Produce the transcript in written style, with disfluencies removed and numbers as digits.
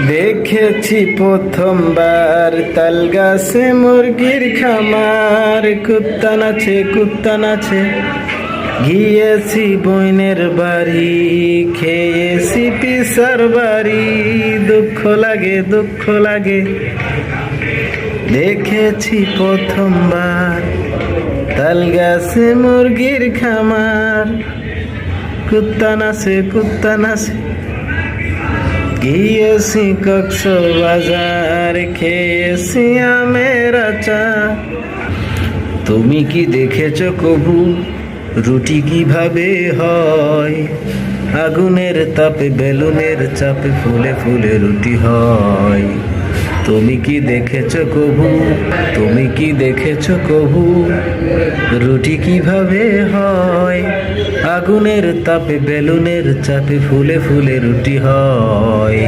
দেখেছি প্রথমবার তাল গাছে মুরগির খামার, কুত্তা নাচে কুত্তা নাচে। গিয়েছি বইনের বাড়ি, খেয়েছি পিসার বাড়ি, দুঃখ লাগে দুঃখ লাগে। দেখেছি প্রথমবার তাল গাছে মুরগির খামার, কুত্তা নাচে কুত্তা নাচে। গিয়েছি কক্সবাজার, খেয়েছি আমের আচার। তুমি কি দেখেছ কবু রুটি কিভাবে হয়? আগুনের তাপে বেলুনের চাপে ফুলে ফুলে রুটি হয়। তুমি কি দেখেছ কবু, তুমি কি দেখেছ কবু রুটি কিভাবে হয়? আগুনের তাপে বেলুনের চাপে ফুলে ফুলে রুটি হয়।